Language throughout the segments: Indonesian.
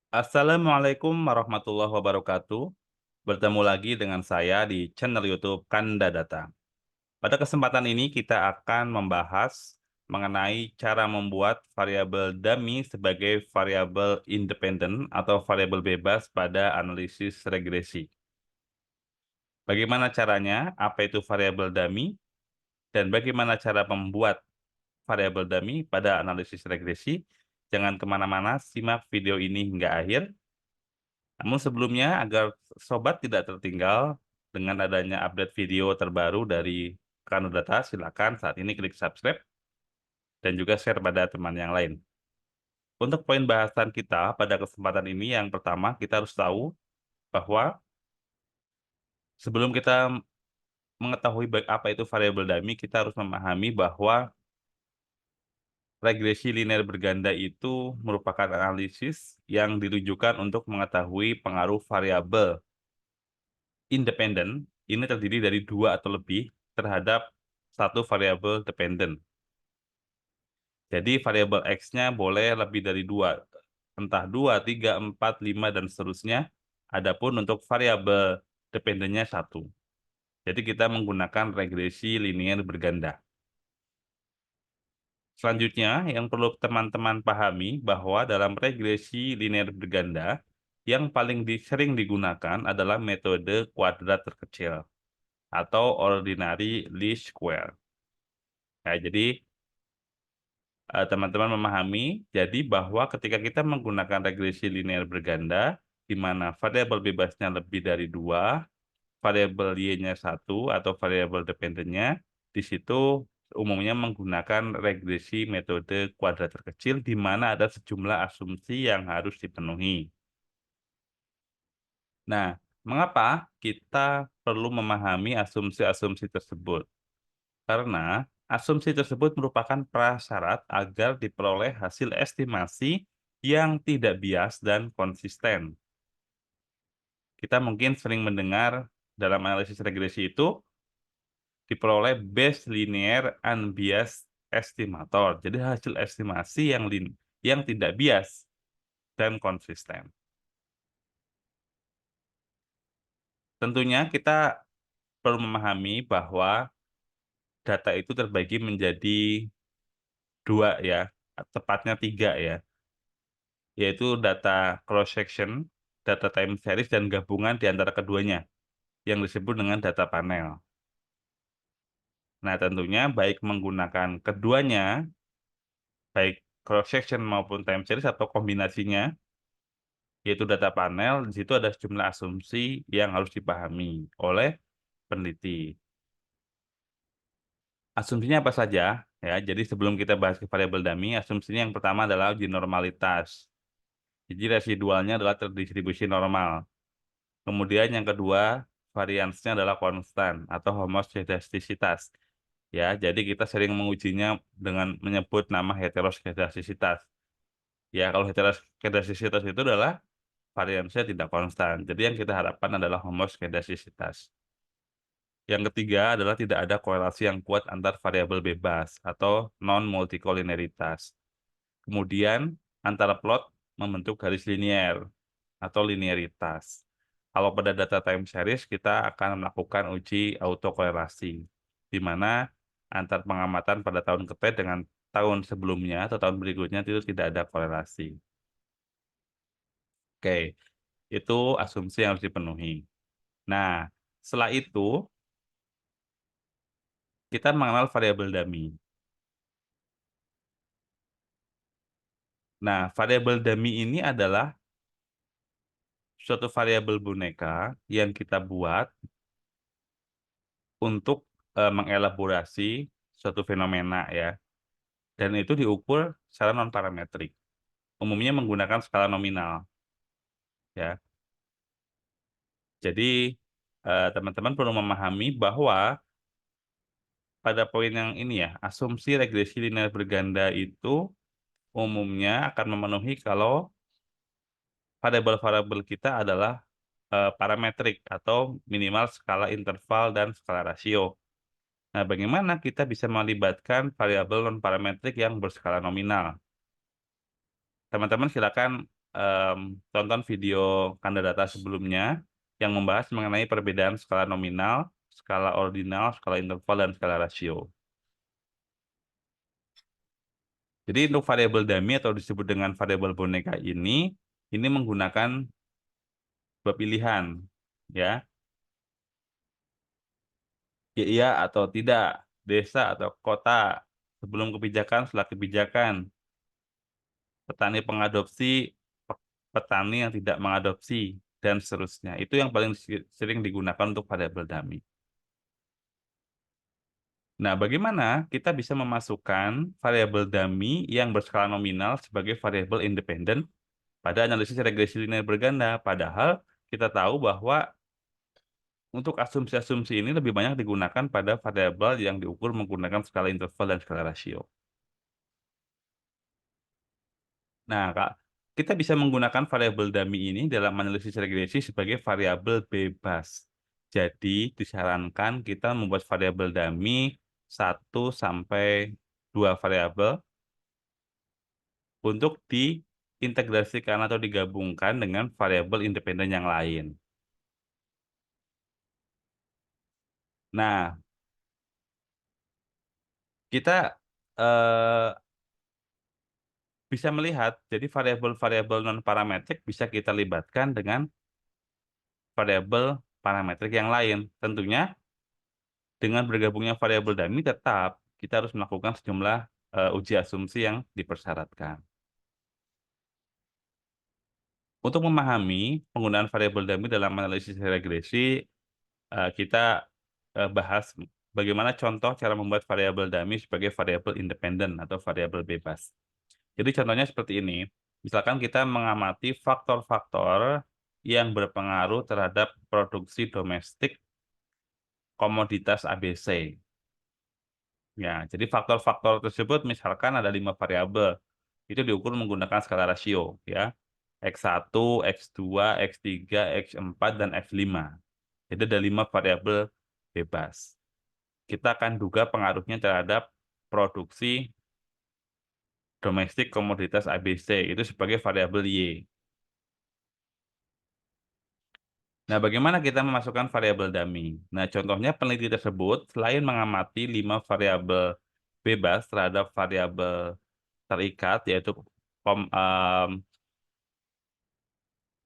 Assalamualaikum warahmatullahi wabarakatuh. Bertemu lagi dengan saya di channel YouTube Kanda Data. Pada kesempatan ini kita akan membahas mengenai cara membuat variabel dummy sebagai variabel independen atau variabel bebas pada analisis regresi. Bagaimana caranya? Apa itu variabel dummy? Dan bagaimana cara membuat variabel dummy pada analisis regresi? Jangan kemana-mana, simak video ini hingga akhir. Namun sebelumnya, agar sobat tidak tertinggal dengan adanya update video terbaru dari Kanudata, silakan saat ini klik subscribe dan juga share pada teman yang lain. Untuk poin bahasan kita pada kesempatan ini, yang pertama kita harus tahu bahwa sebelum kita mengetahui apa itu variabel dummy, kita harus memahami bahwa regresi linear berganda itu merupakan analisis yang ditujukan untuk mengetahui pengaruh variabel independen ini terdiri dari dua atau lebih terhadap satu variabel dependen. Jadi variabel X-nya boleh lebih dari dua, entah 2, 3, 4, 5, dan seterusnya. Adapun untuk variabel dependennya satu. Jadi kita menggunakan regresi linear berganda. Selanjutnya, yang perlu teman-teman pahami bahwa dalam regresi linear berganda, yang paling sering digunakan adalah metode kuadrat terkecil atau ordinary least square. Ya, jadi teman-teman memahami jadi bahwa ketika kita menggunakan regresi linear berganda, di mana variabel bebasnya lebih dari dua, variabel y-nya satu atau variabel dependennya, di situ umumnya menggunakan regresi metode kuadrat terkecil, di mana ada sejumlah asumsi yang harus dipenuhi. Nah, mengapa kita perlu memahami asumsi-asumsi tersebut? Karena asumsi tersebut merupakan prasyarat agar diperoleh hasil estimasi yang tidak bias dan konsisten. Kita mungkin sering mendengar dalam analisis regresi itu diperoleh base linear unbiased estimator. Jadi hasil estimasi yang tidak bias dan konsisten. Tentunya kita perlu memahami bahwa data itu terbagi menjadi dua ya, tepatnya tiga ya, yaitu data cross-section, data time series, dan gabungan di antara keduanya, yang disebut dengan data panel. Nah, tentunya baik menggunakan keduanya, baik cross-section maupun time series atau kombinasinya, yaitu data panel, di situ ada sejumlah asumsi yang harus dipahami oleh peneliti. Asumsinya apa saja? Ya, jadi sebelum kita bahas ke variabel dummy, asumsinya yang pertama adalah uji normalitas. Jadi residualnya adalah terdistribusi normal. Kemudian yang kedua, variansnya adalah konstan atau homoskedastisitas. Ya, jadi kita sering mengujinya dengan menyebut nama heteroskedastisitas. Ya, kalau heteroskedastisitas itu adalah variansnya tidak konstan. Jadi yang kita harapkan adalah homoskedastisitas. Yang ketiga adalah tidak ada korelasi yang kuat antar variabel bebas atau non-multikolinearitas. Kemudian antara plot membentuk garis linear atau linearitas. Kalau pada data time series, kita akan melakukan uji autokorelasi, di mana antar pengamatan pada tahun ke-T dengan tahun sebelumnya atau tahun berikutnya itu tidak ada korelasi. Oke, itu asumsi yang harus dipenuhi. Nah, setelah itu, kita mengenal variabel dummy. Nah, variabel dummy ini adalah suatu variabel boneka yang kita buat untuk mengelaborasi suatu fenomena ya, dan itu diukur secara non-parametrik. Umumnya menggunakan skala nominal ya. Jadi teman-teman perlu memahami bahwa pada poin yang ini ya, asumsi regresi linear berganda itu umumnya akan memenuhi kalau variabel-variabel kita adalah parametrik atau minimal skala interval dan skala rasio. Nah, bagaimana kita bisa melibatkan variabel non-parametrik yang berskala nominal? Teman-teman silakan tonton video Kandadata sebelumnya yang membahas mengenai perbedaan skala nominal, skala ordinal, skala interval, dan skala rasio. Jadi untuk variabel dummy atau disebut dengan variabel boneka ini menggunakan dua pilihan, ya, iya atau tidak, desa atau kota, sebelum kebijakan, setelah kebijakan, petani pengadopsi, petani yang tidak mengadopsi, dan seterusnya. Itu yang paling sering digunakan untuk variabel dummy. Nah, bagaimana kita bisa memasukkan variabel dummy yang berskala nominal sebagai variabel independen pada analisis regresi linear berganda? Padahal kita tahu bahwa untuk asumsi-asumsi ini lebih banyak digunakan pada variabel yang diukur menggunakan skala interval dan skala rasio. Nah, Kak, kita bisa menggunakan variabel dummy ini dalam analisis regresi sebagai variabel bebas. Jadi, disarankan kita membuat variabel dummy 1 sampai 2 variabel untuk diintegrasikan atau digabungkan dengan variabel independen yang lain. Nah, kita eh, bisa melihat, jadi variabel-variabel non-parametrik bisa kita libatkan dengan variabel parametrik yang lain. Tentunya dengan bergabungnya variabel dummy tetap kita harus melakukan sejumlah uji asumsi yang dipersyaratkan. Untuk memahami penggunaan variabel dummy dalam analisis regresi, kita bahas bagaimana contoh cara membuat variabel dummy sebagai variabel independen atau variabel bebas. Jadi contohnya seperti ini. Misalkan kita mengamati faktor-faktor yang berpengaruh terhadap produksi domestik komoditas ABC. Ya, jadi faktor-faktor tersebut misalkan ada 5 variabel. Itu diukur menggunakan skala rasio, ya. X1, X2, X3, X4, dan X5. Jadi ada 5 variabel bebas. Kita akan duga pengaruhnya terhadap produksi domestik komoditas ABC, itu sebagai variabel Y. Nah, bagaimana kita memasukkan variabel dummy? Nah, contohnya peneliti tersebut selain mengamati 5 variabel bebas terhadap variabel terikat, yaitu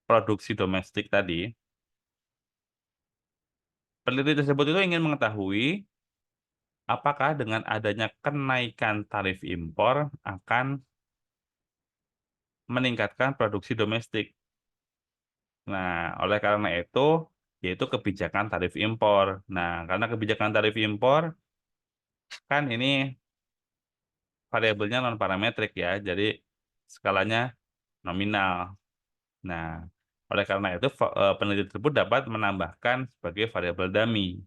produksi domestik tadi, peneliti tersebut itu ingin mengetahui apakah dengan adanya kenaikan tarif impor akan meningkatkan produksi domestik. Nah, oleh karena itu, yaitu kebijakan tarif impor. Nah, karena kebijakan tarif impor, kan ini variabelnya non-parametrik ya, jadi skalanya nominal. Nah, oleh karena itu, peneliti tersebut dapat menambahkan sebagai variabel dummy.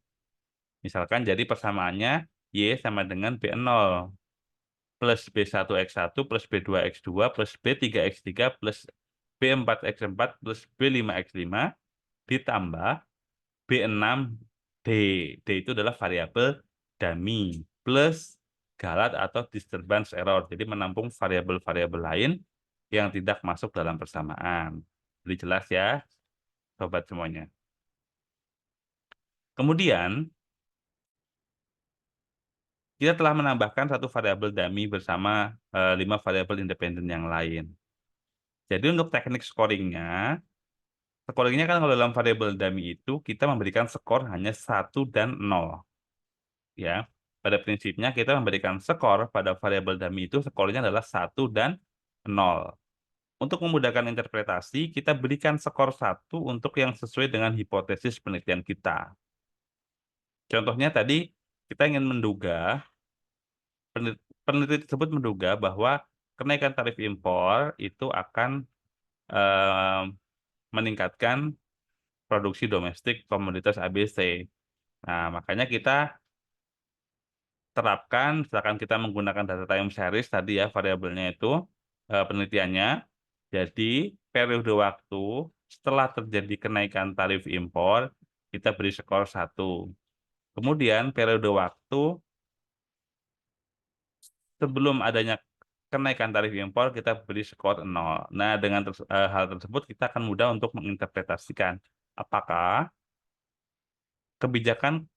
Misalkan jadi persamaannya Y sama dengan B0 plus B1X1 plus B2X2 plus B3X3 plus B4X4 plus B5X5 ditambah B6D. D itu adalah variabel dummy plus galat atau disturbance error. Jadi menampung variabel-variabel lain yang tidak masuk dalam persamaan. Jadi jelas ya, sobat semuanya. Kemudian, kita telah menambahkan satu variabel dummy bersama 5 variabel independen yang lain. Jadi untuk teknik scoringnya kan kalau dalam variabel dummy itu kita memberikan skor hanya 1 dan 0. Ya, pada prinsipnya kita memberikan skor pada variabel dummy itu skornya adalah 1 dan 0. Untuk memudahkan interpretasi, kita berikan skor 1 untuk yang sesuai dengan hipotesis penelitian kita. Contohnya tadi kita ingin menduga, peneliti tersebut menduga bahwa kenaikan tarif impor itu akan eh, meningkatkan produksi domestik komoditas ABC. Nah, makanya kita terapkan, misalkan kita menggunakan data time series tadi ya, variabelnya itu, penelitiannya. Jadi, periode waktu setelah terjadi kenaikan tarif impor, kita beri skor 1. Kemudian, periode waktu sebelum adanya kenaikan tarif impor kita beri skor 0. Nah, dengan hal tersebut kita akan mudah untuk menginterpretasikan apakah kebijakan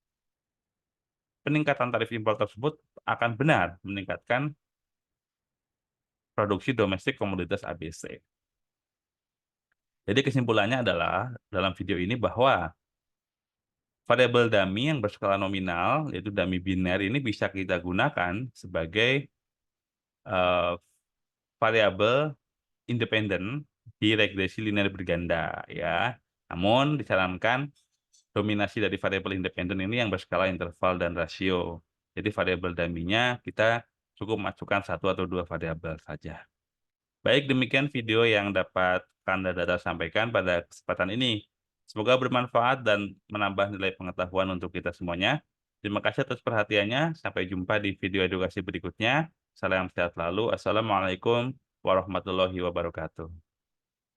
peningkatan tarif impor tersebut akan benar meningkatkan produksi domestik komoditas ABC. Jadi kesimpulannya adalah dalam video ini bahwa variabel dummy yang berskala nominal, yaitu dummy biner ini bisa kita gunakan sebagai variabel independen di regresi linear berganda ya. Namun disarankan dominasi dari variabel independen ini yang berskala interval dan rasio. Jadi variabel dummy-nya kita cukup masukkan satu atau dua variabel saja. Baik, demikian video yang dapat Kanda Data sampaikan pada kesempatan ini. Semoga bermanfaat dan menambah nilai pengetahuan untuk kita semuanya. Terima kasih atas perhatiannya. Sampai jumpa di video edukasi berikutnya. Salam sehat selalu. Assalamualaikum warahmatullahi wabarakatuh.